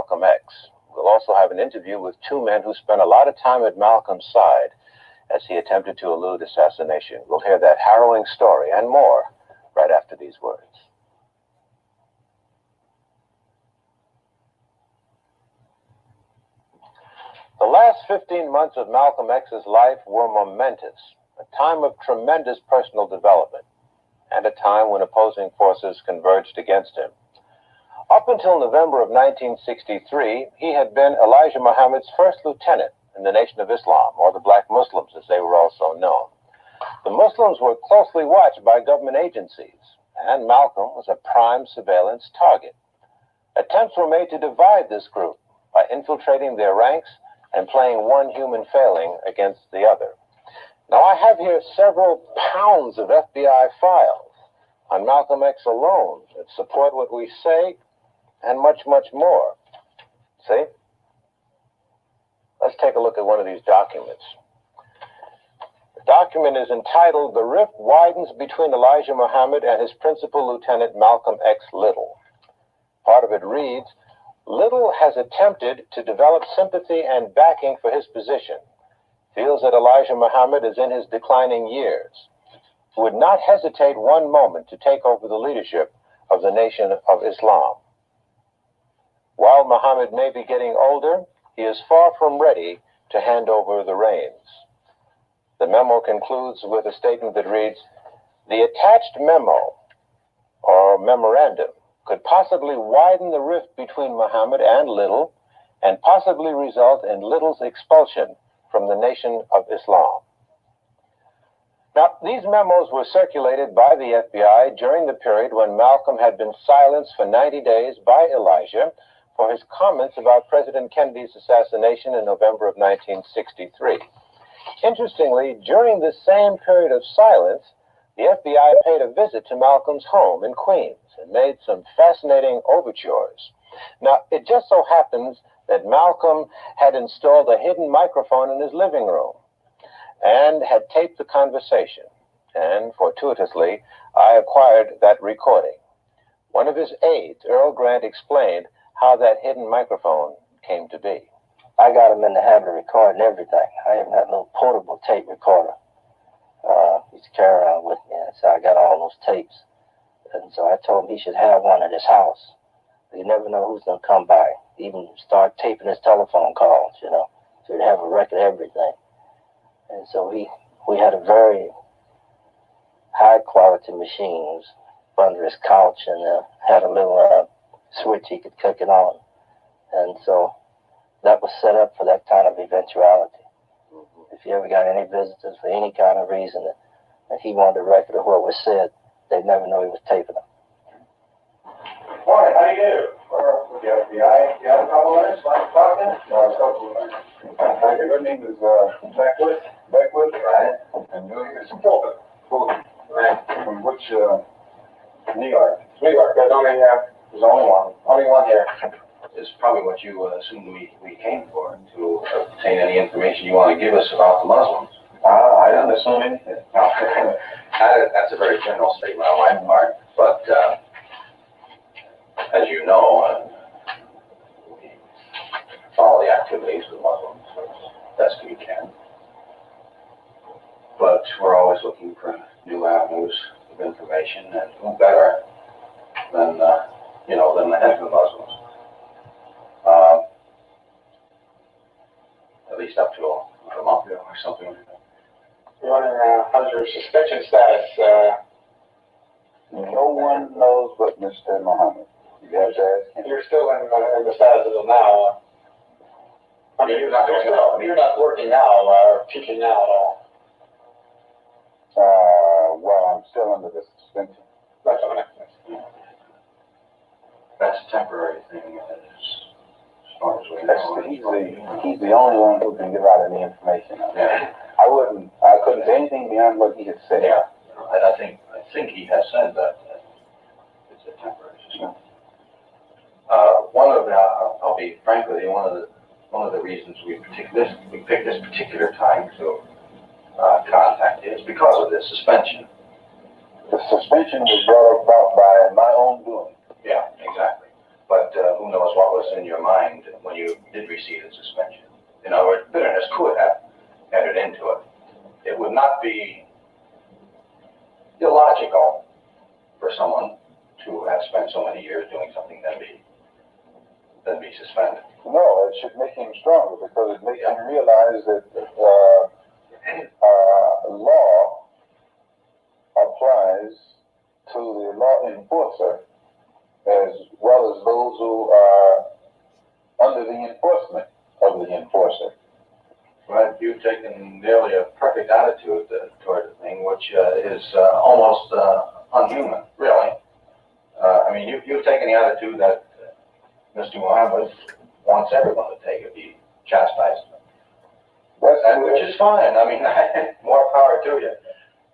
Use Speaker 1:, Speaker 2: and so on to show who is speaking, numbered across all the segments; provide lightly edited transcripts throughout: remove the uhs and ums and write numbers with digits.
Speaker 1: Malcolm X. We'll also have an interview with two men who spent a lot of time at Malcolm's side as he attempted to elude assassination. We'll hear that harrowing story and more right after these words. The last 15 months of Malcolm X's life were momentous, a time of tremendous personal development, and a time when opposing forces converged against him. Up until November of 1963, he had been Elijah Muhammad's first lieutenant in the Nation of Islam, or the Black Muslims as they were also known. The Muslims were closely watched by government agencies, and Malcolm was a prime surveillance target. Attempts were made to divide this group by infiltrating their ranks and playing one human failing against the other. Now, I have here several pounds of FBI files on Malcolm X alone that support what we say and much, much more. See? Let's take a look at one of these documents. The document is entitled, "The Rift Widens Between Elijah Muhammad and His Principal Lieutenant Malcolm X Little." Part of it reads, "Little has attempted to develop sympathy and backing for his position. Feels that Elijah Muhammad is in his declining years. Would not hesitate one moment to take over the leadership of the Nation of Islam. While Muhammad may be getting older, he is far from ready to hand over the reins." The memo concludes with a statement that reads, "The attached memo, or memorandum, could possibly widen the rift between Muhammad and Little and possibly result in Little's expulsion from the Nation of Islam." Now, these memos were circulated by the FBI during the period when Malcolm had been silenced for 90 days by Elijah for his comments about President Kennedy's assassination in November of 1963. Interestingly, during the same period of silence, the FBI paid a visit to Malcolm's home in Queens and made some fascinating overtures. Now, it just so happens that Malcolm had installed a hidden microphone in his living room and had taped the conversation. And fortuitously, I acquired that recording. One of his aides, Earl Grant, explained how that hidden microphone came to be.
Speaker 2: I got him in the habit of recording everything. I even had a little portable tape recorder. Used to carry around with me, and so I got all those tapes. And so I told him he should have one at his house. You never know who's going to come by. Even start taping his telephone calls, you know, so he'd have a record of everything. And so we had a very high quality machine. It was under his couch, and had a little switch he could click it on. And so that was set up for that kind of eventuality. If you ever got any visitors for any kind of reason that he wanted a record of what was said, they'd never know he was taping them.
Speaker 3: All right, how do you do? With the FBI, you have a couple minutes, like talking? No, a couple of minutes. Your name is Beckwith? Beckwith? Right. And your is Fulton. Fulton. Right. From which, New York. New York, there's only one. Only one here.
Speaker 4: Is probably what you assumed we came for, to obtain any information you want to give us about the Muslims.
Speaker 3: I didn't assume anything. No.
Speaker 4: That's a very general statement on my part, but as you know, we follow the activities of the Muslims as best we can. But we're always looking for new avenues of information, and who better than the head of the Muslims. At least up to a month ago or something like that.
Speaker 3: You're wondering, how's your suspension status?
Speaker 5: No one knows but Mr. Muhammad. You guys ask him.
Speaker 3: You're still in the status of now. I mean, you're not working now or teaching now at all.
Speaker 5: Well, I'm still under the suspension.
Speaker 3: That's what I'm saying.
Speaker 4: That's a temporary thing, as far as we know.
Speaker 5: He's the only one who can give out any information.
Speaker 4: Yeah.
Speaker 5: I couldn't say anything beyond what he had said.
Speaker 4: Yeah. And I think he has said that it's a temporary suspension. I'll be frank with you, one of the reasons we picked this particular time to contact you is because of this suspension.
Speaker 5: The suspension was brought about by my own doing.
Speaker 4: Yeah, exactly. But who knows what was in your mind when you did receive the suspension. In other words, bitterness could have entered into it. It would not be illogical for someone to have spent so many years doing something then be suspended.
Speaker 5: No, it should make him stronger because it makes him realize that law applies to the law enforcer as well as those who are under the enforcement of the enforcer.
Speaker 4: Well, you've taken nearly a perfect attitude toward the thing, which is almost unhuman, really. I mean, you've taken the attitude that Mr. Muhammad wants everyone to take if he chastises them. Which is fine. I mean, more power to you.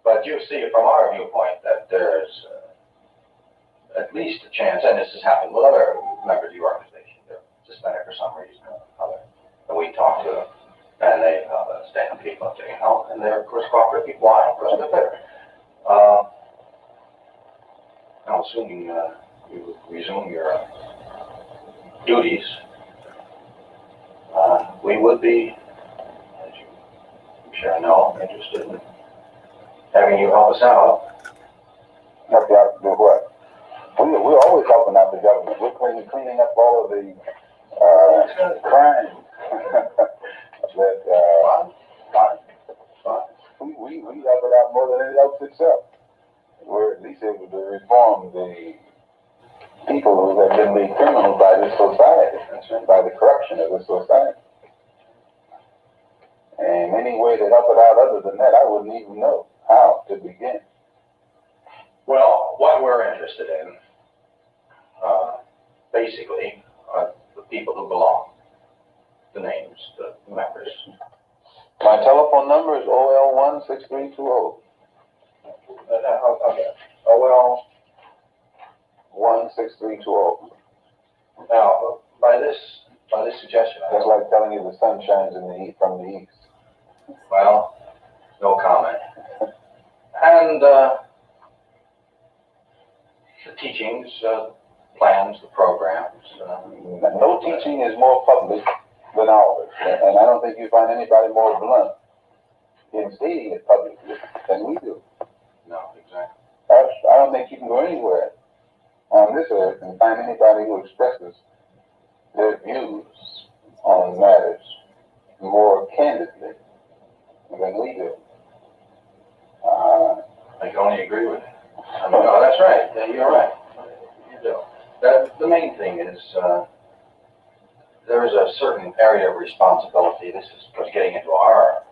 Speaker 4: But you see from our viewpoint that there's at least a chance, and this has happened with other members of the organization. They're suspended for some reason or other. And we talk to them, and they stand people up there, and they're, of course, cooperative. Why? Because they're bitter. Now, assuming you resume your duties, we would be, as you I'm sure know, interested in having you help us out.
Speaker 5: Help you out to do what? We're always helping out the government. We're cleaning up all of the crime that we help it out more than it helps itself. We're at least able to reform the people who have been made criminal by this society, by the corruption of this society. And any way to help it out other than that, I wouldn't even know how to begin.
Speaker 4: Well, what we're interested in, basically, are the people who belong, the names, the members.
Speaker 5: My telephone number is OL16320.
Speaker 4: Okay. OL
Speaker 5: 16320.
Speaker 4: Now, by this suggestion,
Speaker 5: That's like telling you the sun shines from the east.
Speaker 4: well, no comment. And the teachings, plans, the programs.
Speaker 5: No teaching is more public than ours, and I don't think you find anybody more blunt in stating it publicly than we do.
Speaker 4: No, exactly.
Speaker 5: I don't think you can go anywhere on this earth and find anybody who expresses their views on matters more candidly than we do.
Speaker 4: I can only agree with you. I mean, no, that's right. Yeah, you're right. You do. The main thing is there is a certain area of responsibility. This is getting into our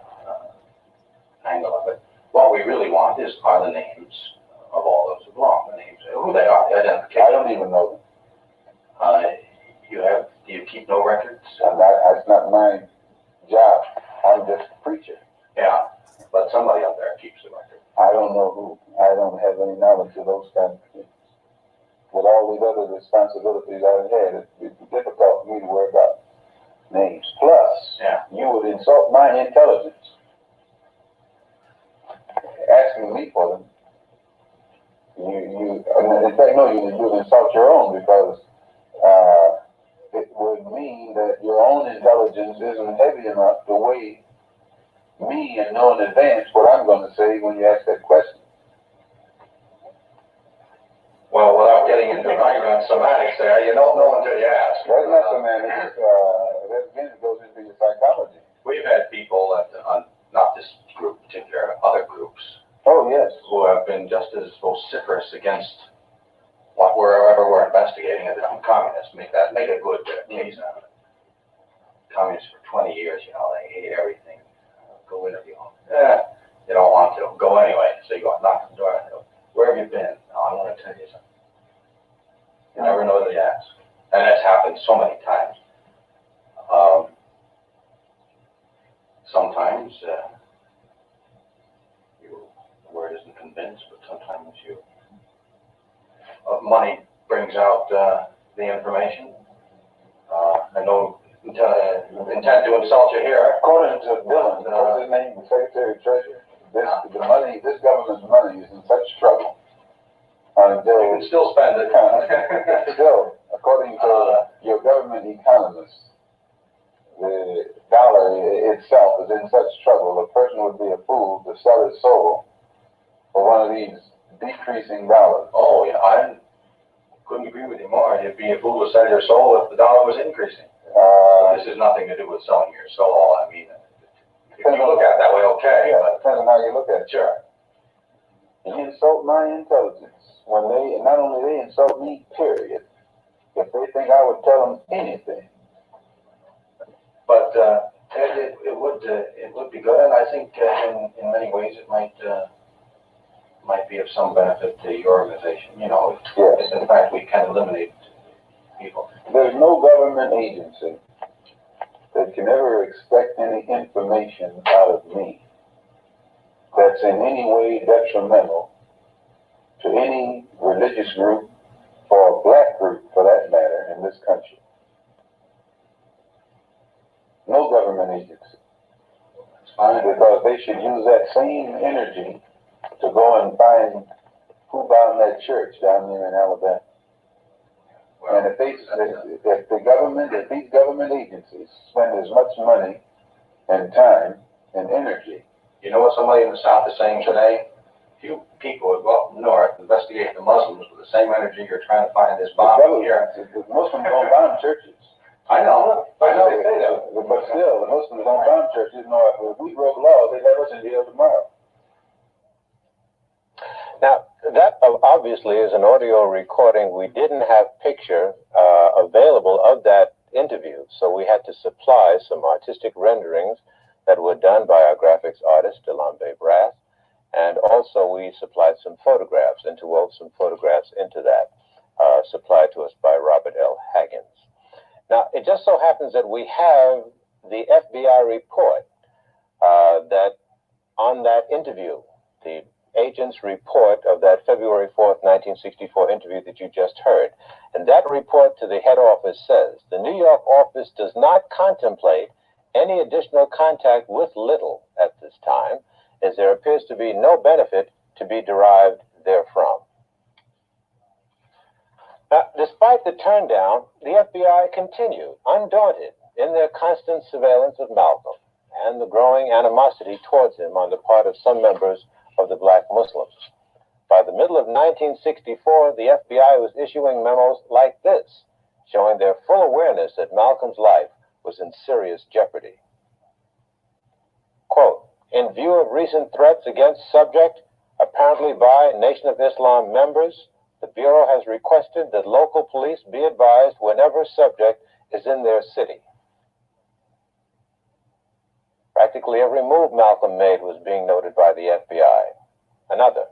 Speaker 4: angle of it. What we really want are the names of all those who belong. The names, who they are, the identification.
Speaker 5: I don't even know them.
Speaker 4: Do you keep no records?
Speaker 5: That's not my job. I'm just a preacher.
Speaker 4: Yeah, but somebody up there keeps the record.
Speaker 5: I don't know who. I don't have any knowledge of those kinds of things. With all these other responsibilities I've had, it's difficult for me to work out names. Plus, you would insult my intelligence asking me for them. In fact, no, you would insult your own because it would mean that your own intelligence isn't heavy enough to weigh me and know in advance what I'm going to say when you ask that question.
Speaker 4: Well, without getting into an argument semantics there, you don't know until you ask.
Speaker 5: That's not semantics. That again goes into your psychology.
Speaker 4: We've had people not this group particular, other groups.
Speaker 5: Oh, yes.
Speaker 4: Who have been just as vociferous against wherever we're investigating as communists. Make a good case out of it. Communists for 20 years, they hate everything. Go interview them. You don't want to. Go anyway. So you go knock on the door. Where have you been? Oh, I want to tell you something. You never know the ask. And that's happened so many times. Sometimes your word isn't convinced, but sometimes money brings out the information. I know intend to insult you here.
Speaker 5: According to Dillon, what's his name, the Secretary of Treasury, this government's money is in such trouble until
Speaker 4: You can still spend it.
Speaker 5: still, according to your government economists, the dollar itself is in such trouble, a person would be a fool to sell his soul for one of these decreasing dollars.
Speaker 4: Oh, yeah, I couldn't agree with you more. You'd be a fool to sell your soul if the dollar was increasing. This has nothing to do with selling your soul. I mean, if you look at it that way, okay.
Speaker 5: Yeah,
Speaker 4: But
Speaker 5: depends on how you look at it.
Speaker 4: sure.
Speaker 5: You insult my intelligence when they, not only they insult me, period, if they think I would tell them anything.
Speaker 4: But it would be good, and I think in many ways it might be of some benefit to your organization. You know,
Speaker 5: Yes.
Speaker 4: if in fact we can eliminate people.
Speaker 5: There's no government agency that can ever expect any information out of me that's in any way detrimental to any religious group or a black group, for that matter, in this country. No government agency.
Speaker 4: That's fine.
Speaker 5: Because they should use that same energy to go and find who bombed that church down there in Alabama.
Speaker 4: Well,
Speaker 5: And if these government agencies spend as much money and time and energy.
Speaker 4: you know what somebody in the South is saying today? Few people would go up north, investigate the Muslims with the same energy you're trying to find this bomb here.
Speaker 5: The Muslims don't bomb churches.
Speaker 4: I know they say that.
Speaker 5: But still, the Muslims don't bomb churches. No, if we broke laws, they'd have us in jail tomorrow.
Speaker 1: Now, that obviously is an audio recording. We didn't have picture available of that interview, so we had to supply some artistic renderings that were done by our graphics artist, Delambe Brass, and also we supplied some photographs, interwove some photographs into that, supplied to us by Robert L. Haggins. Now, it just so happens that we have the FBI report that on that interview, the agent's report of that February 4th, 1964 interview that you just heard. And that report to the head office says, the New York office does not contemplate any additional contact with Little at this time, as there appears to be no benefit to be derived therefrom. Now, despite the turndown, the FBI continued, undaunted, in their constant surveillance of Malcolm and the growing animosity towards him on the part of some members of the black Muslims. By the middle of 1964, the FBI was issuing memos like this, showing their full awareness that Malcolm's life was in serious jeopardy. Quote, in view of recent threats against subject, apparently by Nation of Islam members, the Bureau has requested that local police be advised whenever subject is in their city. Practically every move Malcolm made was being noted by the FBI. Another,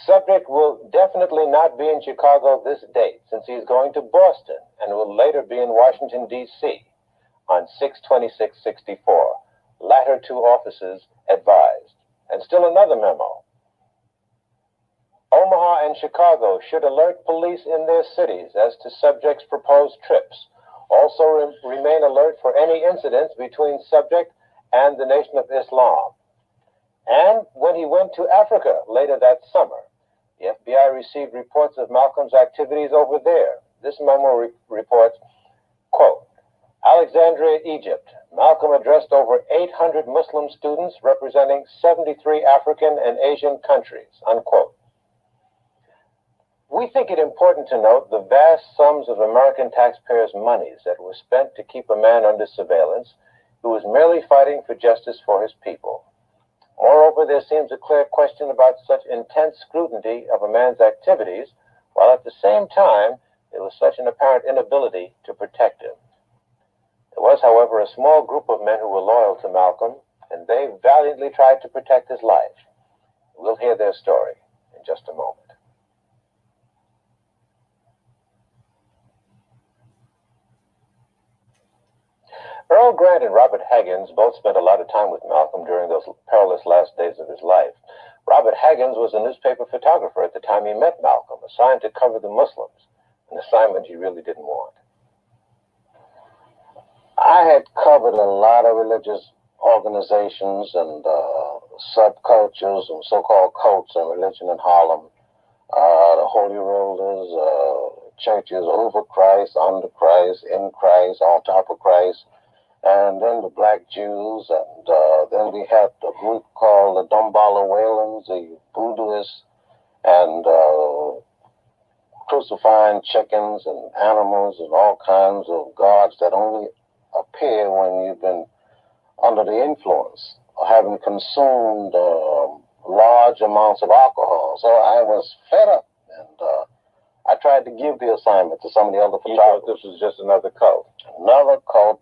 Speaker 1: subject will definitely not be in Chicago this date, since he is going to Boston and will later be in Washington, D.C. on 6/26/64. Latter two officers advised. And still another memo. Omaha and Chicago should alert police in their cities as to subject's proposed trips. Also remain alert for any incidents between subject and the Nation of Islam. And when he went to Africa later that summer, the FBI received reports of Malcolm's activities over there. This memo reports, quote, Alexandria, Egypt. Malcolm addressed over 800 Muslim students representing 73 African and Asian countries, unquote. We think it important to note the vast sums of American taxpayers' monies that were spent to keep a man under surveillance who was merely fighting for justice for his people. Moreover, there seems a clear question about such intense scrutiny of a man's activities, while at the same time there was such an apparent inability to protect him. There was, however, a small group of men who were loyal to Malcolm, and they valiantly tried to protect his life. We'll hear their story in just a moment. Earl Grant and Robert Haggins both spent a lot of time with Malcolm during those perilous last days of his life. Robert Haggins was a newspaper photographer at the time he met Malcolm, assigned to cover the Muslims, an assignment he really didn't want.
Speaker 6: I had covered a lot of religious organizations and subcultures and so-called cults and religion in Harlem, the Holy Rollers, churches over Christ, under Christ, in Christ, on top of Christ, and then the black Jews, and then we had a group called the Dumbala Whalens, the Voodooists, and crucifying chickens and animals and all kinds of gods that only appear when you've been under the influence or having consumed large amounts of alcohol. So I was fed up, and I tried to give the assignment to some of the other
Speaker 1: You
Speaker 6: photographers.
Speaker 1: thought this was just another cult?
Speaker 6: Another cult.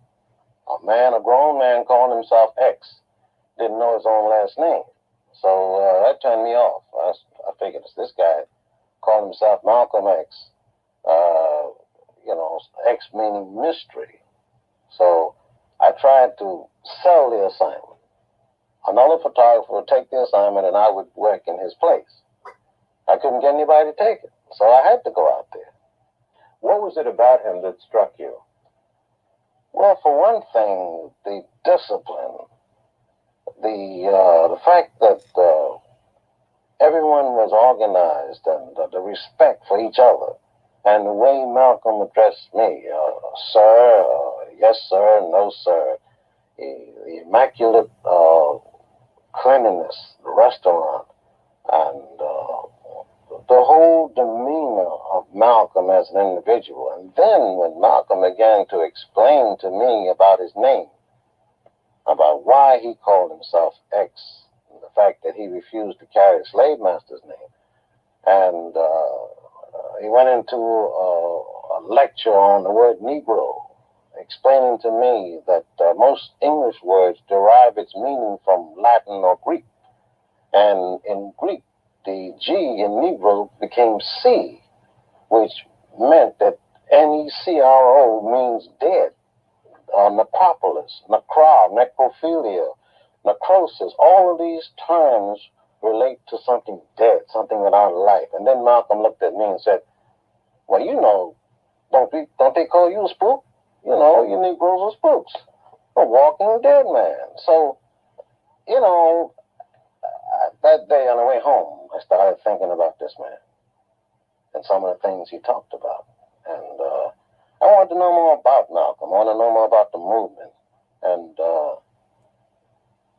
Speaker 6: A grown man calling himself X, didn't know his own last name. So that turned me off. I figured it's this guy calling himself Malcolm X. X meaning mystery. So I tried to sell the assignment. Another photographer would take the assignment and I would work in his place. I couldn't get anybody to take it, so I had to go out there.
Speaker 1: What was it about him that struck you?
Speaker 6: Well, for one thing, the discipline, the fact that everyone was organized, and the respect for each other, and the way Malcolm addressed me, sir, yes sir, no sir, the immaculate cleanliness, the restaurant, and the whole demeanor of Malcolm as an individual. And then when Malcolm began to explain to me about his name, about why he called himself X, and the fact that he refused to carry a slave master's name, and he went into a lecture on the word Negro, explaining to me that most English words derive its meaning from Latin or Greek, and in Greek, the G in Negro became C, which meant that Necro means dead, necropolis, necrophilia, necrosis. All of these terms relate to something dead, something without life. And then Malcolm looked at me and said, well, don't they call you a spook? You Negroes are spooks, a walking dead man. So, that day on the way home, I started thinking about this man and some of the things he talked about. And I wanted to know more about Malcolm. I wanted to know more about the movement. And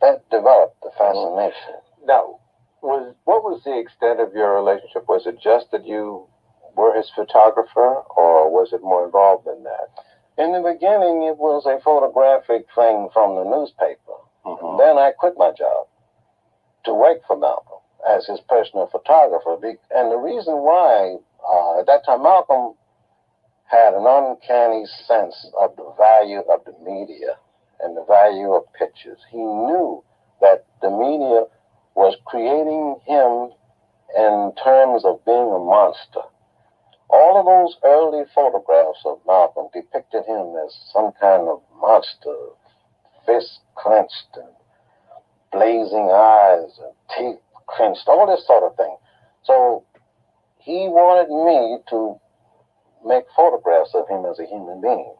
Speaker 6: that developed the fascination.
Speaker 1: Now, what was the extent of your relationship? Was it just that you were his photographer, or was it more involved than that?
Speaker 6: In the beginning, it was a photographic thing from the newspaper.
Speaker 1: Mm-hmm.
Speaker 6: Then I quit my job to work for Malcolm as his personal photographer. And the reason why, at that time, Malcolm had an uncanny sense of the value of the media and the value of pictures. He knew that the media was creating him in terms of being a monster. All of those early photographs of Malcolm depicted him as some kind of monster, fists clenched and blazing eyes and teeth clenched, all this sort of thing. So he wanted me to make photographs of him as a human being.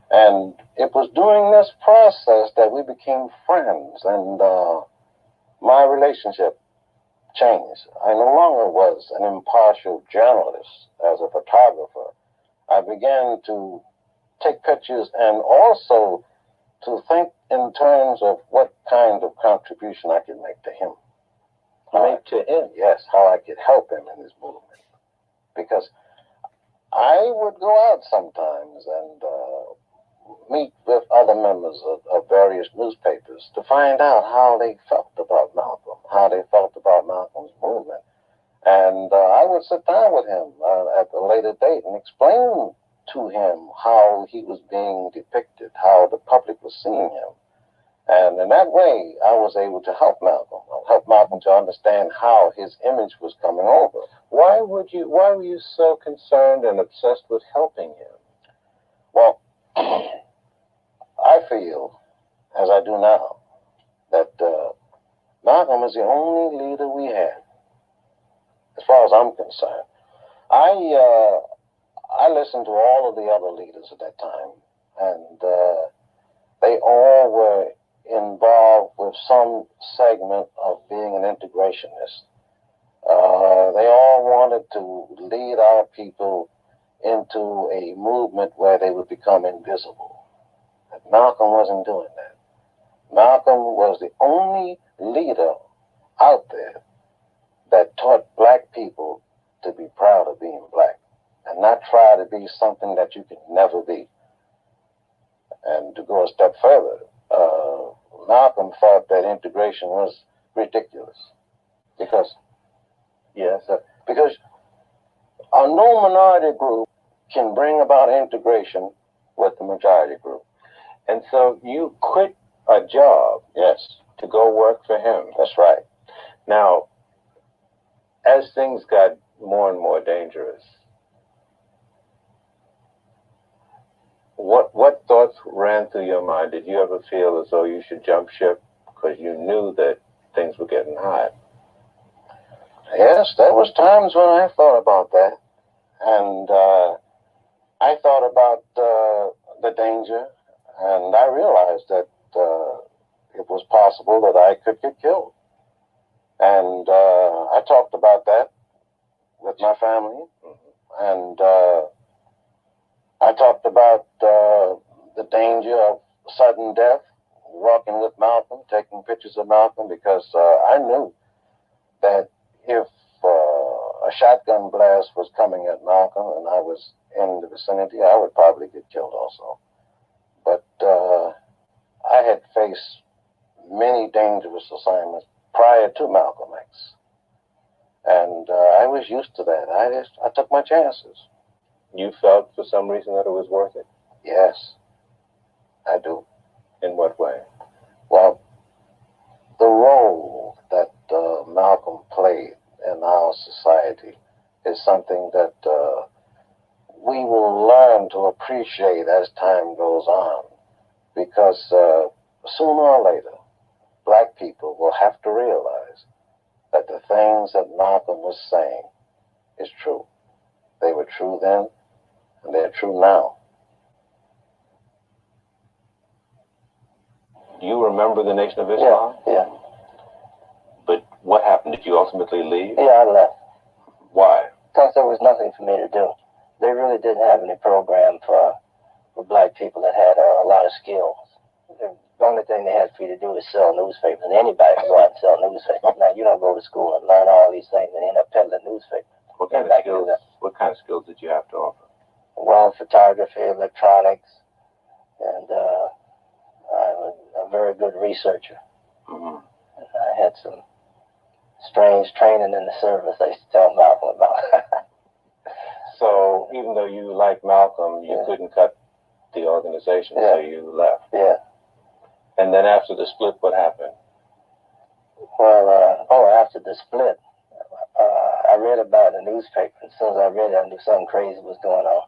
Speaker 6: And it was during this process that we became friends, and my relationship changed. I no longer was an impartial journalist as a photographer. I began to take pictures and also to think in terms of what kind of contribution I could make to him.
Speaker 1: Make to him?
Speaker 6: Yes, how I could help him in his movement. Because I would go out sometimes and meet with other members of various newspapers to find out how they felt about Malcolm, how they felt about Malcolm's movement. And I would sit down with him at a later date and explain to him how he was being depicted, how the public was seeing him. And in that way, I was able to help Malcolm to understand how his image was coming over.
Speaker 1: Why were you so concerned and obsessed with helping him?
Speaker 6: Well, I feel, as I do now, that Malcolm is the only leader we had, as far as I'm concerned. I listened to all of the other leaders at that time, and they all were involved with some segment of being an integrationist. They all wanted to lead our people into a movement where they would become invisible. But Malcolm wasn't doing that. Malcolm was the only leader out there that taught black people to be proud of being black and not try to be something that you could never be. And to go a step further, Malcolm thought that integration was ridiculous because a no minority group can bring about integration with the majority group.
Speaker 1: And so you quit a job,
Speaker 6: Yes,
Speaker 1: to go work for him.
Speaker 6: that's right.
Speaker 1: Now, as things got more and more dangerous, what thoughts ran through your mind? Did you ever feel as though you should jump ship because you knew that things were getting hot?
Speaker 6: Yes, there was times when I thought about that. And I thought about the danger, and I realized that it was possible that I could get killed. And I talked about that with my family, and I talked about the danger of sudden death, walking with Malcolm, taking pictures of Malcolm, because I knew that if a shotgun blast was coming at Malcolm and I was in the vicinity, I would probably get killed also. But I had faced many dangerous assignments prior to Malcolm X. And I was used to that. I took my chances.
Speaker 1: You felt for some reason that it was worth it?
Speaker 6: Yes, I do.
Speaker 1: In what way?
Speaker 6: Well, the role that Malcolm played in our society is something that we will learn to appreciate as time goes on, because sooner or later, black people will have to realize that the things that Malcolm was saying is true. They were true then, and they're true now.
Speaker 1: Do you remember the Nation of Islam?
Speaker 2: Yeah.
Speaker 1: But what happened? Did you ultimately leave?
Speaker 2: Yeah, I left.
Speaker 1: Why?
Speaker 2: Because there was nothing for me to do. They really didn't have any program for black people that had a lot of skills. The only thing they had for you to do is sell newspapers, and anybody can go out and sell newspapers. Now, you don't go to school and learn all these things and end up peddling newspapers.
Speaker 1: What kind of skills did you have to offer?
Speaker 2: Well, photography, electronics, and I'm a very good researcher.
Speaker 1: Mm-hmm.
Speaker 2: And I had some strange training in the service I used to tell Malcolm about.
Speaker 1: So even though you liked Malcolm, you couldn't cut the organization, so you left.
Speaker 2: Yeah.
Speaker 1: And then after the split, what happened?
Speaker 2: Well, after the split, I read about it in the newspaper. As soon as I read it, I knew something crazy was going on.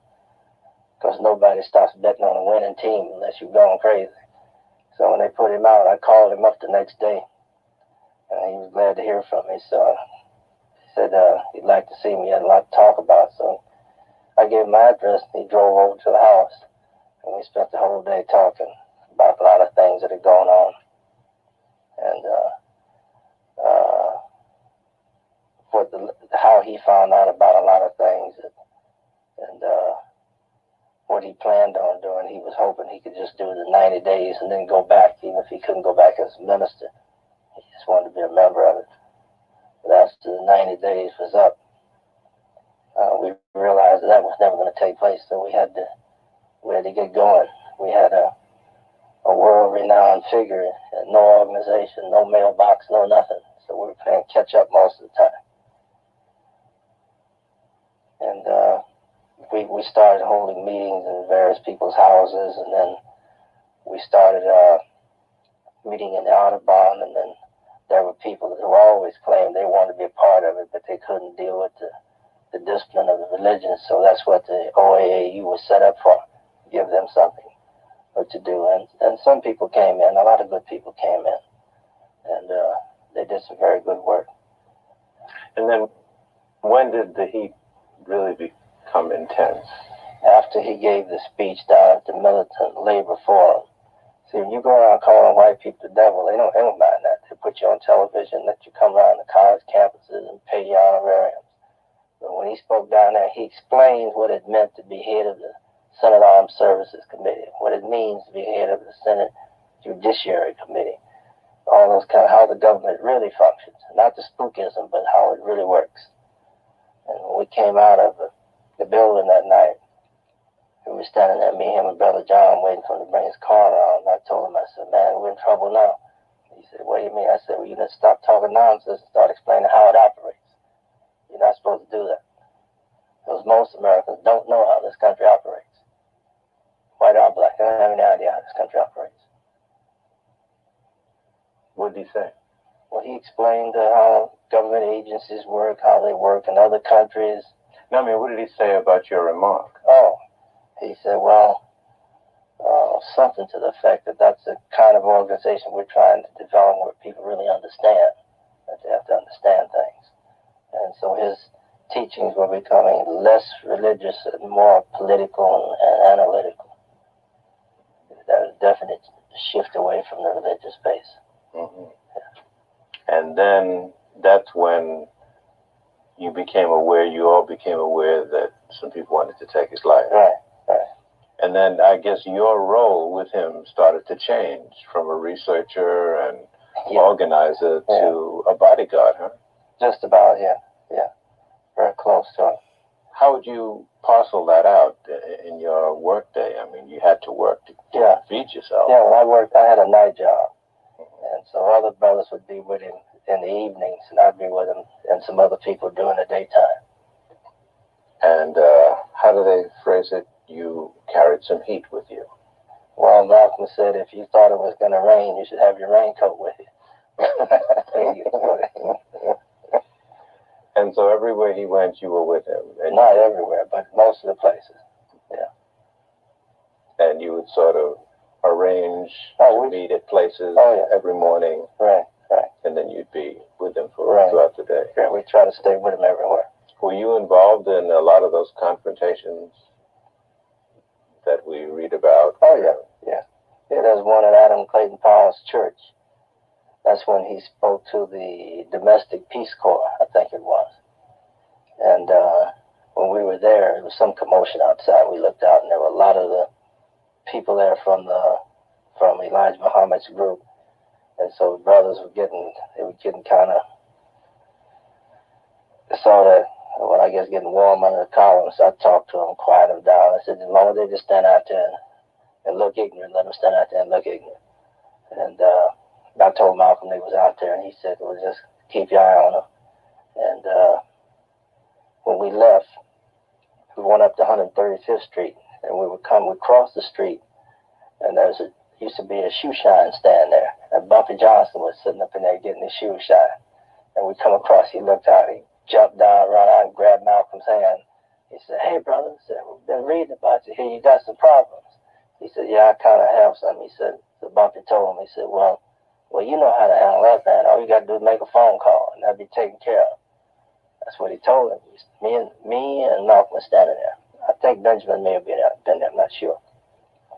Speaker 2: Because nobody stops betting on a winning team unless you're going crazy. So when they put him out, I called him up the next day. And he was glad to hear from me. So he said he'd like to see me. He had a lot to talk about. So I gave him my address, and he drove over to the house. And we spent the whole day talking about a lot of things that had gone on. And how he found out about a lot of things. And what he planned on doing. He was hoping he could just do the 90 days and then go back, even if he couldn't go back as a minister. He just wanted to be a member of it. But after the 90 days was up, we realized that was never going to take place, so we had to get going. We had a world-renowned figure, no organization, no mailbox, no nothing. So we were playing catch-up most of the time. And we started holding meetings in various people's houses, and then we started meeting in the Audubon, and then there were people who always claimed they wanted to be a part of it, but they couldn't deal with the discipline of the religion, so that's what the OAAU was set up for, give them something to do. And some people came in, a lot of good people came in, and they did some very good work.
Speaker 1: And then when did the heat really become intense?
Speaker 2: After he gave the speech down at the Militant Labor Forum. See, when you go around calling white people the devil, they don't mind that. They put you on television, let you come around the college campuses and pay you honorariums. But when he spoke down there, he explained what it meant to be head of the Senate Armed Services Committee, what it means to be head of the Senate Judiciary Committee, all those kind of how the government really functions, not the spookism, but how it really works. And when we came out of the building that night, we were standing there, me, him, and Brother John, waiting for him to bring his car around. And I told him, I said, man, we're in trouble now. He said, what do you mean? I said, well, you just stop talking nonsense and start explaining how it operates. You're not supposed to do that. Because most Americans don't know how this country operates. White or black, they don't have any idea how this country operates.
Speaker 1: What did he say?
Speaker 2: Well, he explained how government agencies work, how they work in other countries.
Speaker 1: No, I mean, what did he say about your remark?
Speaker 2: Oh, he said, well, something to the effect that that's the kind of organization we're trying to develop where people really understand, that they have to understand things. And so his teachings were becoming less religious and more political and analytical. There was a definite shift away from the religious base.
Speaker 1: Mm-hmm. Yeah. And then that's when you all became aware that some people wanted to take his life.
Speaker 2: Right, right.
Speaker 1: And then I guess your role with him started to change from a researcher and organizer to a bodyguard, huh?
Speaker 2: Just about, yeah. Very close to it.
Speaker 1: How would you parcel that out in your work day? I mean, you had to work to feed yourself.
Speaker 2: Yeah, when I had a night job. And so other brothers would be with him in the evenings, and I'd be with him and some other people during the daytime.
Speaker 1: And how do they phrase it? You carried some heat with you.
Speaker 2: Well, Malcolm said if you thought it was going to rain, you should have your raincoat with you.
Speaker 1: And so everywhere he went, you were with him. And
Speaker 2: not everywhere, but most of the places. Yeah.
Speaker 1: And you would sort of arrange to meet at places every morning.
Speaker 2: Right.
Speaker 1: And then you'd be with them throughout the day.
Speaker 2: Yeah, we try to stay with him everywhere.
Speaker 1: Were you involved in a lot of those confrontations that we read about?
Speaker 2: Oh, yeah. There's one at Adam Clayton Powell's church. That's when he spoke to the Domestic Peace Corps, I think it was. And when we were there, there was some commotion outside. We looked out, and there were a lot of the people there from Elijah Muhammad's group. And so the brothers were getting kind of getting warm under the collar. So I talked to them, quiet them down. I said, as long as they just stand out there and look ignorant, let them stand out there and look ignorant. And I told Malcolm they was out there, and he said, well, just keep your eye on them. And when we left, we went up to 135th Street, and we crossed the street, and used to be a shoe shine stand there. And Bumpy Johnson was sitting up in there getting his shoes shined. And we come across, he looked out, he jumped down, ran out and grabbed Malcolm's hand. He said, hey, brother, we've been reading about you here, you got some problems. He said, yeah, I kind of have some. He said, so Bumpy told him, he said, well, you know how to handle that, man. All you got to do is make a phone call, and that'll be taken care of. That's what he told him. Me and Malcolm were standing there. I think Benjamin may have been there, I'm not sure.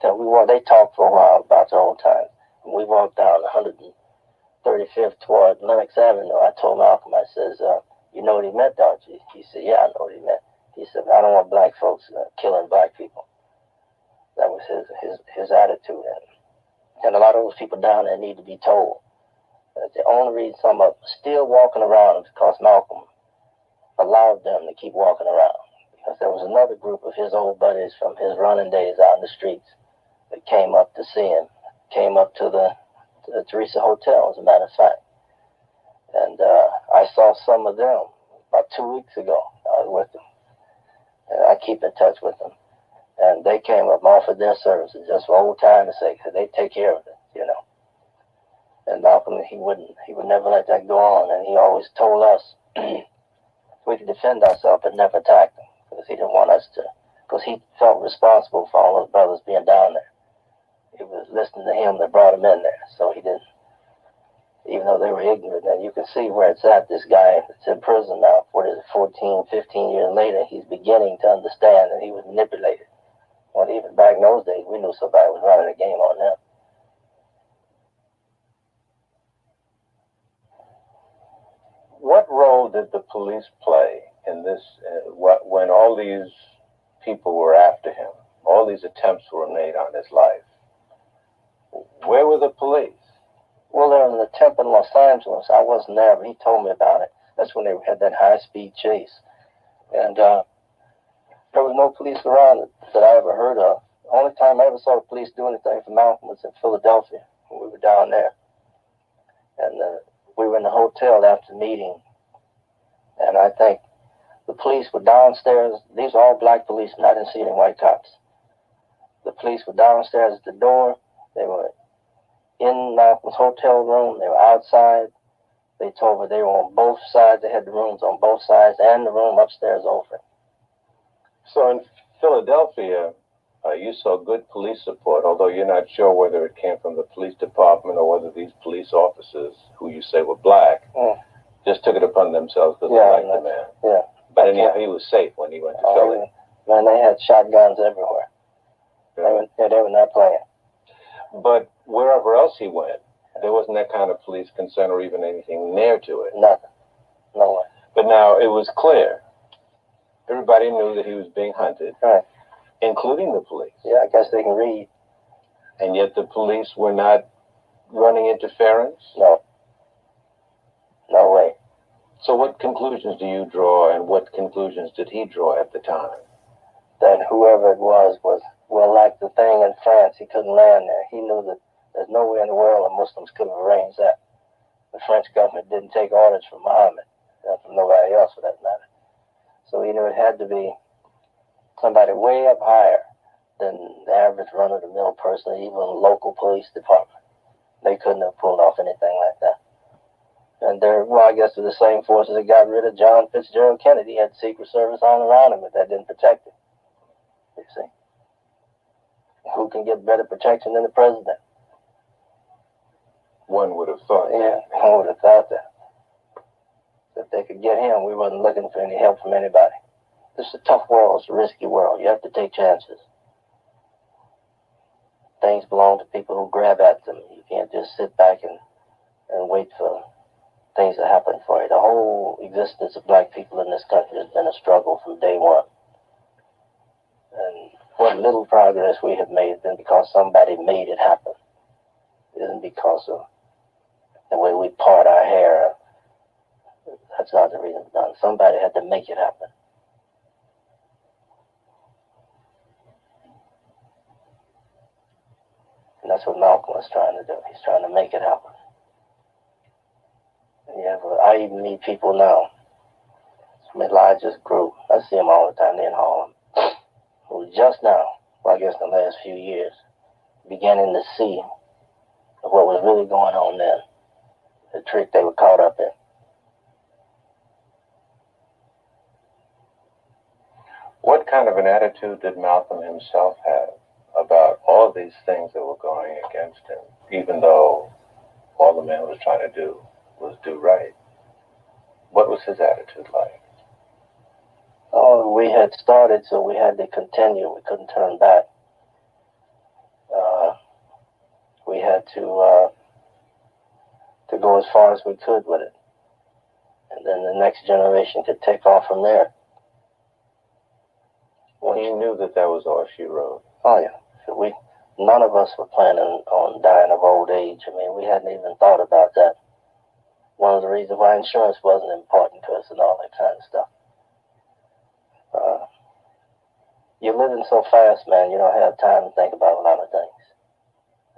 Speaker 2: So they talked for a while about the old times. When we walked down 135th toward Lenox Avenue, I told Malcolm, I says, you know what he meant, don't you? He said, yeah, I know what he meant. He said, I don't want black folks killing black people. That was his attitude. And a lot of those people down there need to be told. The only reason some of them are still walking around is because Malcolm allowed them to keep walking around. Because there was another group of his old buddies from his running days out in the streets that came up to see him, came up to the Teresa Hotel, as a matter of fact. And I saw some of them about 2 weeks ago. I was with them. And I keep in touch with them. And they came up and offered their services just for old time's sake, because they take care of it, you know. And Malcolm, he would never let that go on. And he always told us we could defend ourselves but never attack them, because he didn't want us to, because he felt responsible for all those brothers being down there. It was listening to him that brought him in there, so he didn't, even though they were ignorant. And you can see where it's at. This guy that's in prison now, 14, 15 years later, he's beginning to understand that he was manipulated. Well, even back in those days, we knew somebody was running a game on them.
Speaker 1: What role did the police play in this, when all these people were after him, all these attempts were made on his life, where were the police?
Speaker 2: Well, there was an attempt in Los Angeles. I wasn't there, but he told me about it. That's when they had that high-speed chase. And there was no police around that I ever heard of. The only time I ever saw the police do anything for Malcolm was in Philadelphia when we were down there. And we were in the hotel after the meeting. And I think the police were downstairs. These were all black policemen. I didn't see any white cops. The police were downstairs at the door. They were in Malcolm's hotel room. They were outside. They told me they were on both sides. They had the rooms on both sides and the room upstairs open.
Speaker 1: So in Philadelphia, you saw good police support, although you're not sure whether it came from the police department or whether these police officers, who you say were black, just took it upon themselves because they liked the man.
Speaker 2: Yeah.
Speaker 1: But anyhow, he was safe when he went to Philly.
Speaker 2: Man, they had shotguns everywhere.
Speaker 1: Yeah.
Speaker 2: They were not playing.
Speaker 1: But wherever else he went, there wasn't that kind of police concern or even anything near to it.
Speaker 2: Nothing. No way.
Speaker 1: But now it was clear. Everybody knew that he was being hunted,
Speaker 2: right,
Speaker 1: including the police.
Speaker 2: Yeah, I guess they can read.
Speaker 1: And yet the police were not running interference?
Speaker 2: No. No way.
Speaker 1: So what conclusions do you draw, and what conclusions did he draw at the time?
Speaker 2: That whoever it was, well, like the thing in France, he couldn't land there. He knew that there's nowhere in the world the Muslims could have arranged that. The French government didn't take orders from Muhammad, from nobody else for that matter. So he knew it had to be somebody way up higher than the average run-of-the-mill person, even the local police department. They couldn't have pulled off anything like that. And I guess they're the same forces that got rid of John Fitzgerald Kennedy. He had Secret Service all around him, but that didn't protect him. You see? Who can get better protection than the president?
Speaker 1: One would have thought.
Speaker 2: Yeah, one would have thought that. If they could get him, we wasn't looking for any help from anybody. This is a tough world. It's a risky world. You have to take chances. Things belong to people who grab at them. You can't just sit back and wait for things to happen for you. The whole existence of black people in this country has been a struggle from day one. And what little progress we have made has been because somebody made it happen. It isn't because of the way we part our hair. That's not the reason it's done. Somebody had to make it happen. And that's what Malcolm was trying to do. He's trying to make it happen. And yeah, I even meet people now from Elijah's group. I see them all the time. They're in Harlem. Who just now, well, I guess in the last few years, beginning to see what was really going on then. The trick they were caught up in.
Speaker 1: What kind of an attitude did Malcolm himself have about all these things that were going against him, even though all the man was trying to do was do right? What was his attitude like?
Speaker 2: Oh, we had started, so we had to continue. We couldn't turn back. We had to go as far as we could with it. And then the next generation could take off from there.
Speaker 1: He knew that was all she wrote.
Speaker 2: Oh, yeah. So none of us were planning on dying of old age. I mean, we hadn't even thought about that. One of the reasons why insurance wasn't important to us and all that kind of stuff. You're living so fast, man, you don't have time to think about a lot of things.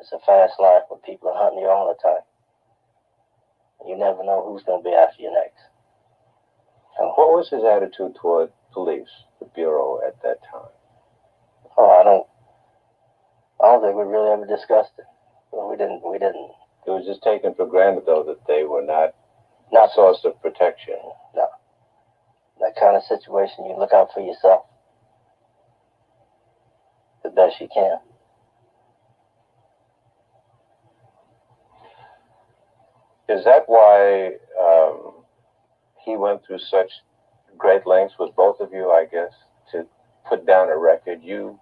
Speaker 2: It's a fast life where people are hunting you all the time. You never know who's going to be after you next.
Speaker 1: What was his attitude toward police, the Bureau, at that time?
Speaker 2: Oh, I don't think we really ever discussed it. Well, we didn't.
Speaker 1: It was just taken for granted, though, that they were not a source of protection.
Speaker 2: No. That kind of situation, you look out for yourself the best you can.
Speaker 1: Is that why he went through such great lengths with both of you, I guess, to put down a record? You,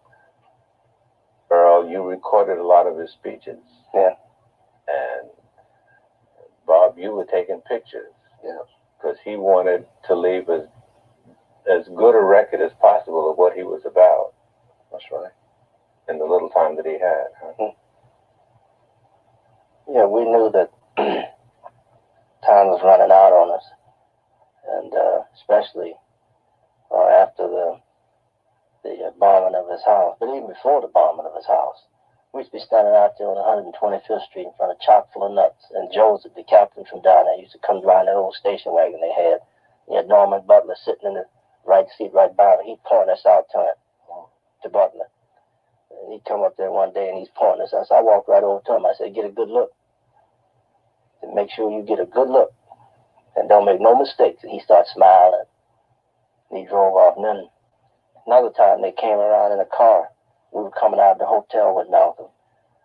Speaker 1: Earl, you recorded a lot of his speeches.
Speaker 2: Yeah.
Speaker 1: And Bob, you were taking pictures.
Speaker 2: Yeah.
Speaker 1: Because he wanted to leave as good a record as possible of what he was about.
Speaker 6: That's right.
Speaker 1: In the little time that he had. Huh?
Speaker 2: Yeah, we knew that time was running out on us, and especially after the bombing of his house, but even before the bombing of his house. We used to be standing out there on 125th Street in front of chock full of nuts, and Joseph, the captain from down there, used to come around that old station wagon they had. He had Norman Butler sitting in the right seat right by him. He'd point us out to him, to Butler. And he'd come up there one day and he's pointing us out. So I walked right over to him. I said, get a good look. And make sure you get a good look. And don't make no mistakes. And he started smiling. And he drove off. And then another time they came around in a car. We were coming out of the hotel with Malcolm.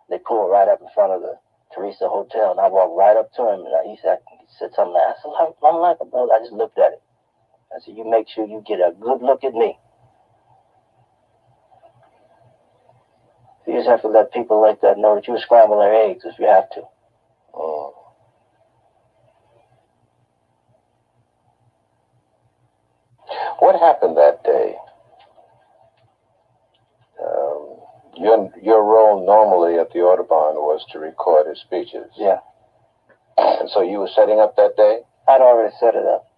Speaker 2: They pulled right up in front of the Teresa Hotel, and I walked right up to him, and he said something. I said, I'm like a brother. I just looked at him. I said, you make sure you get a good look at me. You just have to let people like that know that you scramble their eggs if you have to.
Speaker 6: Oh. What happened that day? Your role normally at the Audubon was to record his speeches.
Speaker 2: Yeah.
Speaker 6: And so you were setting up that day?
Speaker 2: I'd already set it up.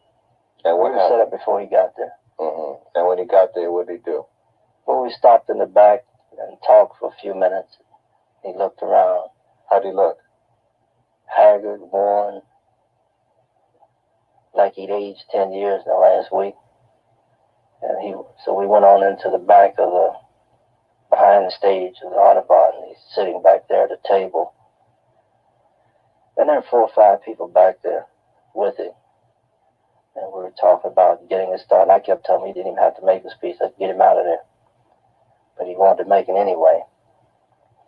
Speaker 6: And what happened?
Speaker 2: Set up before he got there.
Speaker 6: Mm-hmm. And when he got there, what did he do?
Speaker 2: Well, we stopped in the back and talked for a few minutes. He looked around.
Speaker 6: How'd he look?
Speaker 2: Haggard, worn, like he'd aged 10 years in the last week. And so we went on into the back of behind the stage of the Audubon. And he's sitting back there at the table. And there were 4 or 5 people back there with him. And we were talking about getting it started. I kept telling him he didn't even have to make a speech. Let's get him out of there. But he wanted to make it anyway.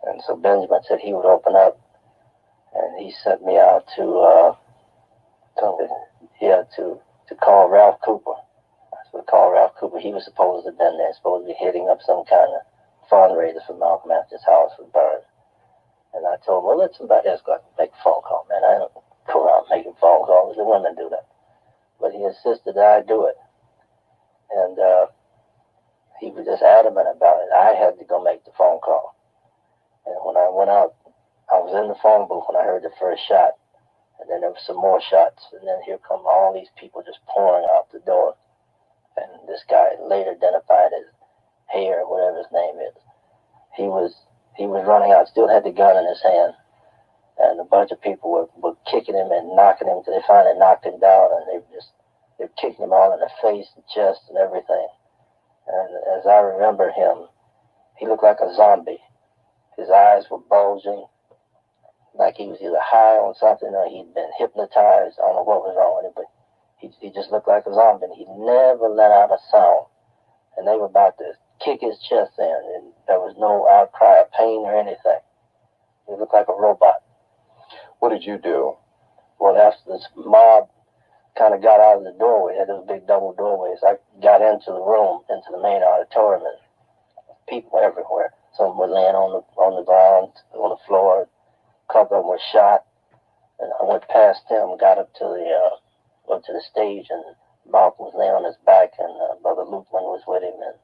Speaker 2: And so Benjamin said he would open up. And he sent me out to call Ralph Cooper. I was going to call Ralph Cooper. He was supposed to have been there, supposed to be hitting up some kind of fundraiser for Malcolm after his house was burned. And I told him, well, let somebody else go out and make a phone call, man. I don't go around making phone calls. The women do that. But he insisted that I do it. And he was just adamant about it. I had to go make the phone call. And when I went out, I was in the phone booth when I heard the first shot. And then there were some more shots. And then here come all these people just pouring out the door. And this guy later identified as Hare, whatever his name is. He was running out, still had the gun in his hand. And a bunch of people were kicking him and knocking him until they finally knocked him down. And they were kicking him all in the face and chest and everything. And as I remember him, he looked like a zombie. His eyes were bulging, like he was either high on something or he'd been hypnotized. I don't know what was wrong with him, but he just looked like a zombie. He never let out a sound. And they were about to kick his chest in, and there was no outcry of pain or anything. He looked like a robot.
Speaker 6: What did you do?
Speaker 2: Well, after this mob kind of got out of the doorway, had those big double doorways, I got into the room, into the main auditorium, and people everywhere. Some were laying on the ground, on the floor. A couple of them were shot. And I went past them, got up to the stage, and Malcolm was laying on his back, and Brother Lukeman was with him, and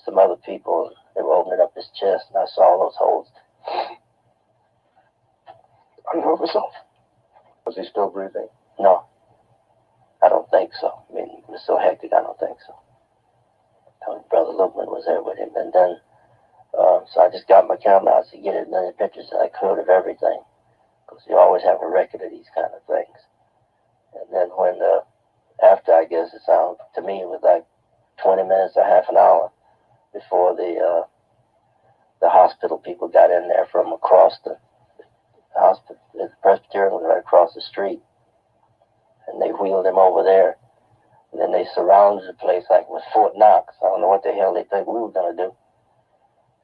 Speaker 2: some other people. They were opening up his chest, and I saw all those holes. I knew it was over.
Speaker 6: Was he still breathing?
Speaker 2: No, I don't think so. I mean, it was so hectic, I don't think so. Brother Lukeman was there with him, and then so I just got my camera out to get as many pictures as I could of everything, because you always have a record of these kind of things. And then when after, I guess it sounded to me it was like 20 minutes or half an hour before the hospital people got in there from across the hospital. The Presbyterian was right across the street, and they wheeled him over there. And then they surrounded the place like it was Fort Knox. I don't know what the hell they think we were going to do.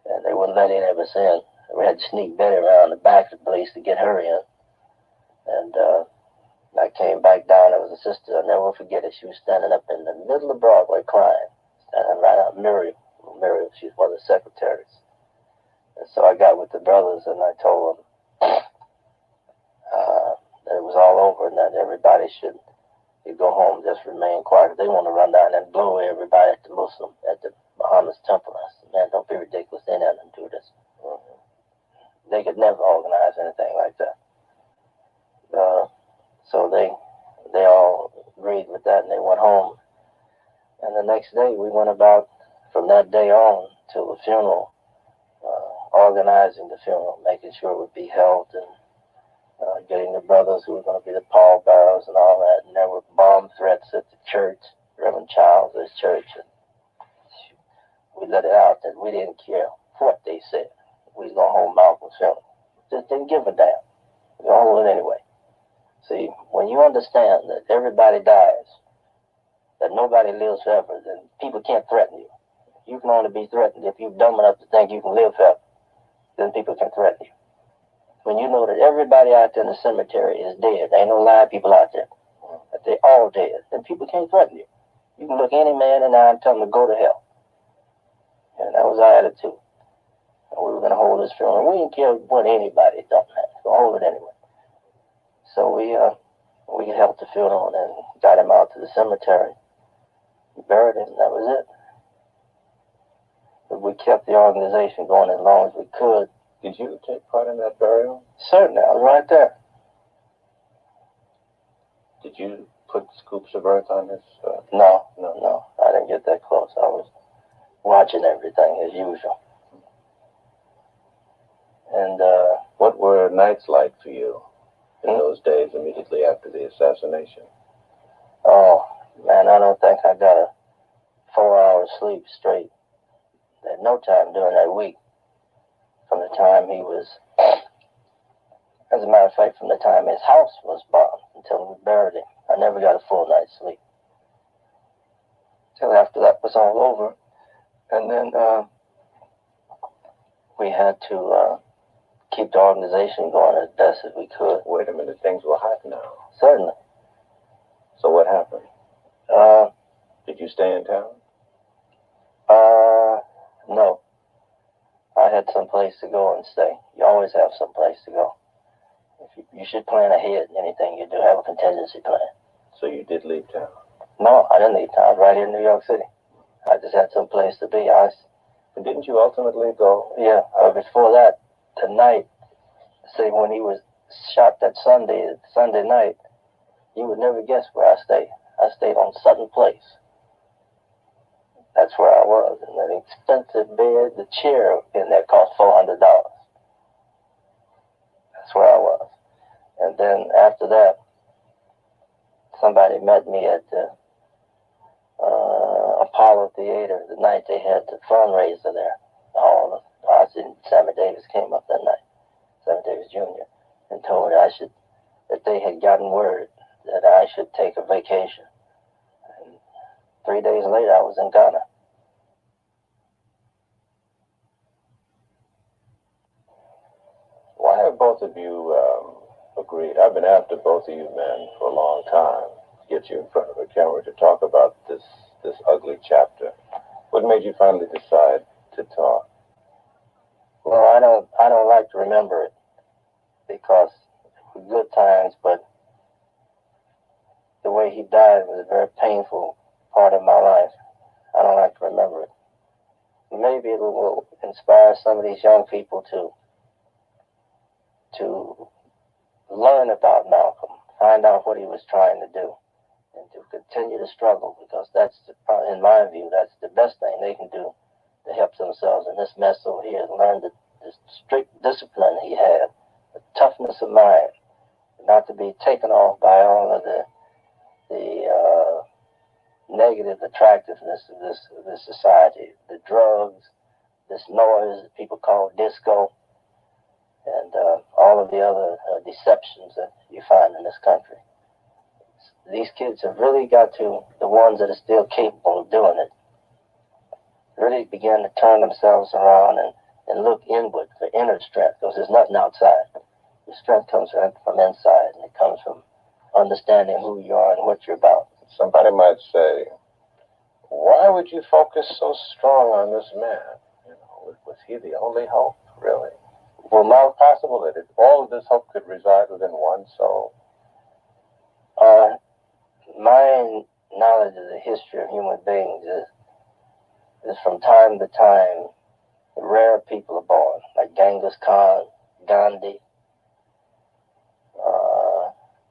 Speaker 2: And they wouldn't let any of us in. We had to sneak Betty around the back of the place to get her in. And I came back down. There was a sister, I'll never forget it. She was standing up in the middle of Broadway crying. Standing right out, Miriam, she's one of the secretaries. And so I got with the brothers and I told them that it was all over and that everybody should He'd go home, just remain quiet. They want to run down and blow everybody at the Muhammad's temple. I said, man, don't be ridiculous. They never do this. They could never organize anything like that. So they all agreed with that, and they went home. And the next day, we went about, from that day on till the funeral, organizing the funeral, making sure it would be held, and getting the brothers who were going to be the pallbearers and all that. And there were bomb threats at the church, Reverend Childs' church. And we let it out that we didn't care what they said. We was going to hold Malcolm's funeral. Just didn't give a damn. We going to hold it anyway. See, when you understand that everybody dies, that nobody lives forever, then people can't threaten you. You can only be threatened if you're dumb enough to think you can live forever. Then people can threaten you. When you know that everybody out there in the cemetery is dead, there ain't no live people out there, that they all dead, then people can't threaten you. You can look any man in the eye and tell him to go to hell. And that was our attitude. And we were going to hold this funeral. We didn't care what anybody thought, man. We'll hold it anyway. So we held the funeral and got him out to the cemetery. We buried him, and that was it. But we kept the organization going as long as we could.
Speaker 1: Did you take part in that burial?
Speaker 2: Certainly, I was right there.
Speaker 1: Did you put scoops of earth on his?
Speaker 2: No, I didn't get that close. I was watching everything as usual. And
Speaker 1: what were nights like for you in those days immediately after the assassination?
Speaker 2: Oh, man, I don't think I got a 4 hours sleep straight at no time during that week. From the time he was, as a matter of fact, from the time his house was bombed until we buried him, I never got a full night's sleep. Till after that was all over. And then we had to keep the organization going as best as we could.
Speaker 1: Wait a minute, things were hot now.
Speaker 2: Certainly.
Speaker 1: So what happened? Did you stay in town?
Speaker 2: No. I had some place to go and stay. You always have some place to go. You should plan ahead. Anything you do, have a contingency plan.
Speaker 1: So you did leave town?
Speaker 2: No, I didn't leave town. I was right here in New York City. I just had some place to be.
Speaker 1: And didn't you ultimately go?
Speaker 2: Yeah. Before that, tonight, say when he was shot that Sunday night, you would never guess where I stayed. I stayed on Sutton Place. That's where I was. And an expensive bed, the chair in there cost $400. That's where I was. And then after that, somebody met me at the Apollo Theater the night they had the fundraiser there. Sammy Davis came up that night, Sammy Davis Jr., and told me that they had gotten word that I should take a vacation. And 3 days later, I was in Ghana.
Speaker 1: Why have both of you agreed? I've been after both of you men for a long time to get you in front of a camera to talk about this ugly chapter. What made you finally decide to talk?
Speaker 2: Well, I don't like to remember it because it was good times, but the way he died was a very painful part of my life. I don't like to remember it. Maybe it will inspire some of these young people to learn about Malcolm, find out what he was trying to do, and to continue to struggle, because that's, in my view, that's the best thing they can do to help themselves in this mess over here, and learn the strict discipline he had, the toughness of mind, not to be taken off by all of the negative attractiveness of this society, the drugs, this noise that people call disco, and all of the other deceptions that you find in this country. These kids have really got to, the ones that are still capable of doing it, really begin to turn themselves around and look inward for inner strength, because there's nothing outside. The strength comes from inside, and it comes from understanding who you are and what you're about.
Speaker 1: Somebody might say, why would you focus so strong on this man? You know, was he the only hope, really? Well, now possible that all of this hope could reside within one soul?
Speaker 2: my knowledge of the history of human beings is from time to time, rare people are born, like Genghis Khan, Gandhi.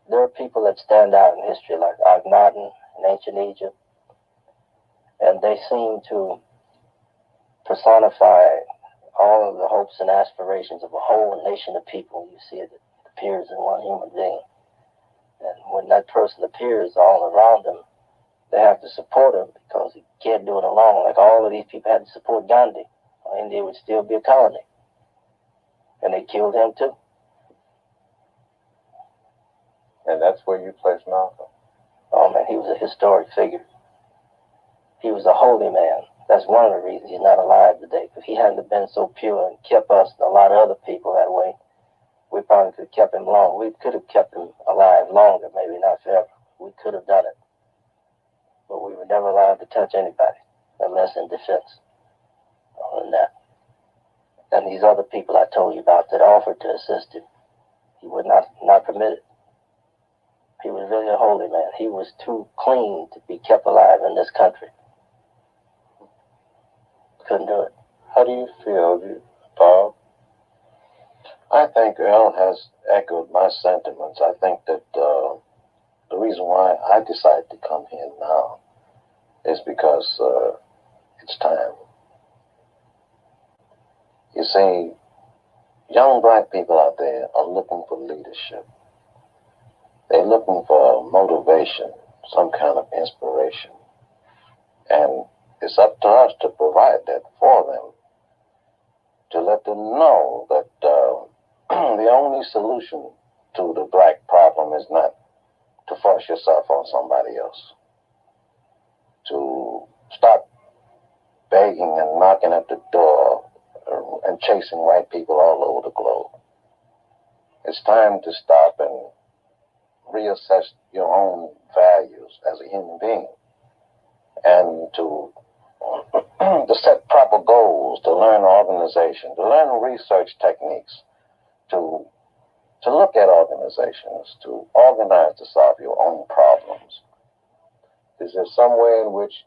Speaker 2: There are people that stand out in history, like Akhenaten in ancient Egypt, and they seem to personify all of the hopes and aspirations of a whole nation of people. You see it appears in one human being. And when that person appears all around them, they have to support him because he can't do it alone. Like all of these people had to support Gandhi, or India would still be a colony. And they killed him too.
Speaker 1: And that's where you place Malcolm.
Speaker 2: Oh man, he was a historic figure. He was a holy man. That's one of the reasons he's not alive today. If he hadn't been so pure and kept us and a lot of other people that way, we probably could have kept him long. We could have kept him alive longer, maybe not forever. We could have done it. But we were never allowed to touch anybody unless in defense. Other than that. And these other people I told you about that offered to assist him, he would not permit it. He was really a holy man. He was too clean to be kept alive in this country. Couldn't do it.
Speaker 1: How do you feel, Bob?
Speaker 6: I think Earl has echoed my sentiments. I think that the reason why I decided to come here now is because it's time. You see, young black people out there are looking for leadership. They're looking for motivation, some kind of inspiration. And it's up to us to provide that for them, to let them know that the only solution to the black problem is not to force yourself on somebody else, to stop begging and knocking at the door and chasing white people all over the globe. It's time to stop and reassess your own values as a human being, and to set proper goals, to learn organization, to learn research techniques, to look at organizations, to organize to solve your own problems. Is there some way in which,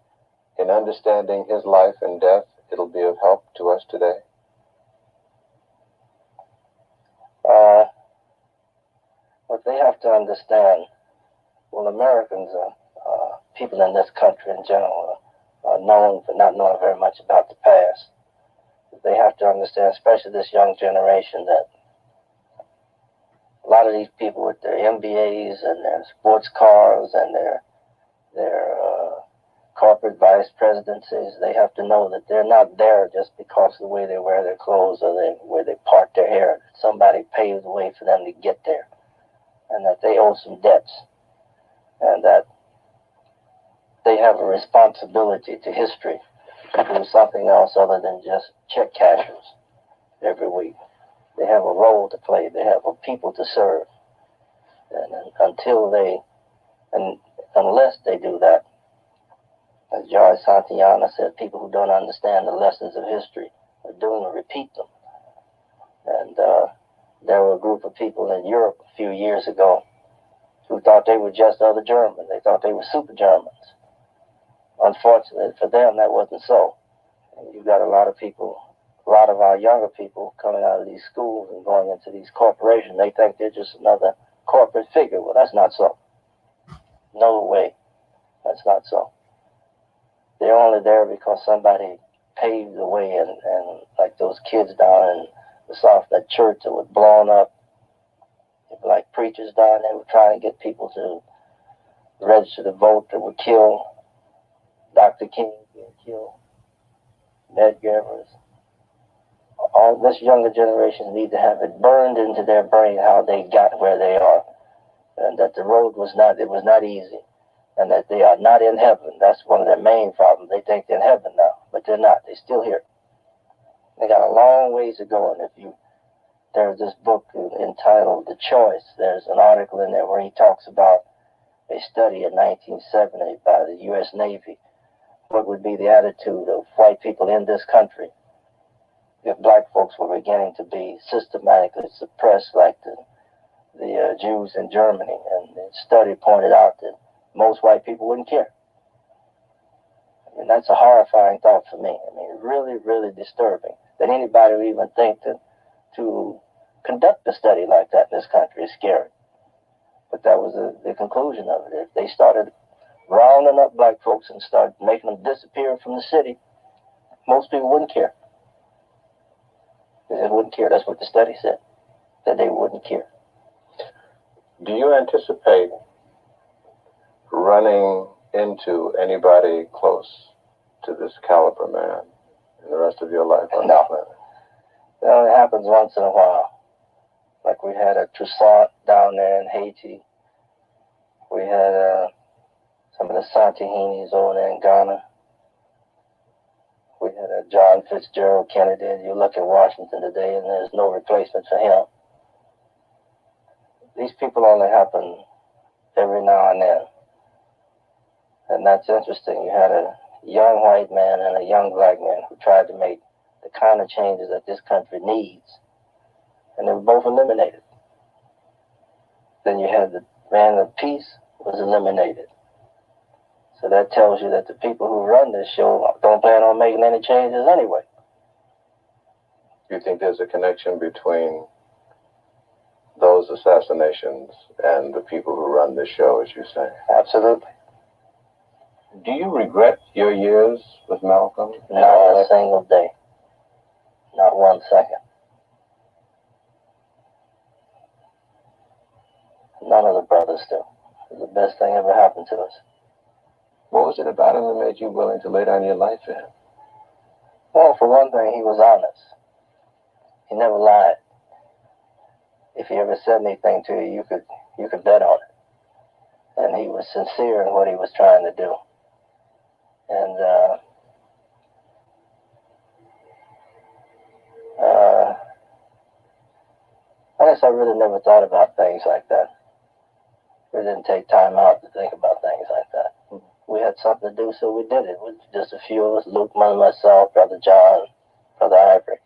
Speaker 6: in understanding his life and death, it'll be of help to us today?
Speaker 2: What they have to understand, well, Americans, people in this country in general, are known for not knowing very much about the past. They have to understand, especially this young generation, that a lot of these people with their MBAs and their sports cars and their corporate vice presidencies, they have to know that they're not there just because of the way they wear their clothes or the way they part their hair. Somebody paved the way for them to get there, and that they owe some debts, and that they have a responsibility to history to do something else other than just check cashers every week. They have a role to play. They have a people to serve. And unless they do that, as George Santayana said, people who don't understand the lessons of history are doomed to repeat them. And there were a group of people in Europe a few years ago who thought they were just other Germans. They thought they were super Germans. Unfortunately for them, that wasn't so. And you've got a lot of people, a lot of our younger people coming out of these schools and going into these corporations. They think they're just another corporate figure. Well, that's not so. No way. That's not so. They're only there because somebody paved the way, and like those kids down in the South, that church that was blown up, like preachers down there were trying to get people to register to vote that were killed. Dr. King being killed. Medgar's. All this younger generation need to have it burned into their brain how they got where they are, and that the road was not easy, and that they are not in heaven. That's one of their main problems. They think they're in heaven now, but they're not. They're still here. They got a long ways to go. And there's this book entitled The Choice. There's an article in there where he talks about a study in 1970 by the U.S. Navy. What would be the attitude of white people in this country if black folks were beginning to be systematically suppressed like the Jews in Germany? And the study pointed out that most white people wouldn't care. I mean, that's a horrifying thought for me. I mean, really, really disturbing that anybody would even think to conduct a study like that in this country is scary. But that was the conclusion of it. If they started rounding up black folks and started making them disappear from the city, most people wouldn't care. They wouldn't care. That's what the study said, that they wouldn't care.
Speaker 1: Do you anticipate running into anybody close to this caliber man in the rest of your life on
Speaker 2: No.
Speaker 1: this planet?
Speaker 2: It only happens once in a while. Like we had a Toussaint down there in Haiti. We had some of the Santihinis over there in Ghana. We had a John Fitzgerald Kennedy. You look at Washington today and there's no replacement for him. These people only happen every now and then. And that's interesting. You had a young white man and a young black man who tried to make the kind of changes that this country needs. And they were both eliminated. Then you had the man of peace was eliminated. So that tells you that the people who run this show don't plan on making any changes anyway.
Speaker 1: Do you think there's a connection between those assassinations and the people who run this show, as you say?
Speaker 2: Absolutely.
Speaker 1: Do you regret your years with Malcolm?
Speaker 2: Not a single day. Not 1 second. None of the brothers do. It was the best thing ever happened to us.
Speaker 1: What was it about him that made you willing to lay down your life for him?
Speaker 2: Well, for one thing, he was honest. He never lied. If he ever said anything to you, you could bet on it. And he was sincere in what he was trying to do. And I guess I really never thought about things like that. We didn't take time out to think about things like that. We had something to do, so we did it. With just a few of us, Luke, myself, Brother John, Brother Ivory.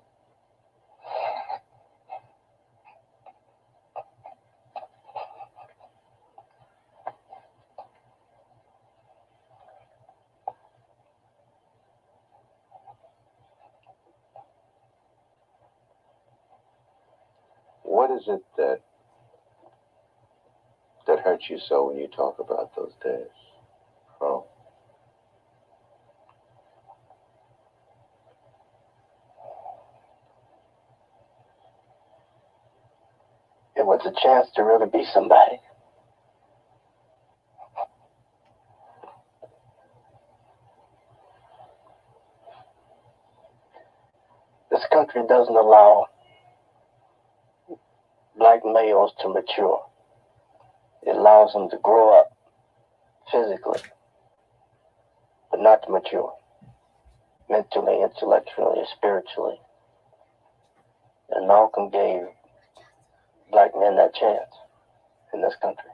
Speaker 1: What is it that hurts you so when you talk about those days? Oh.
Speaker 2: It was a chance to really be somebody. This country doesn't allow black males to mature. It allows them to grow up physically, but not to mature. Mentally, intellectually, spiritually. And Malcolm gave black men that chance in this country.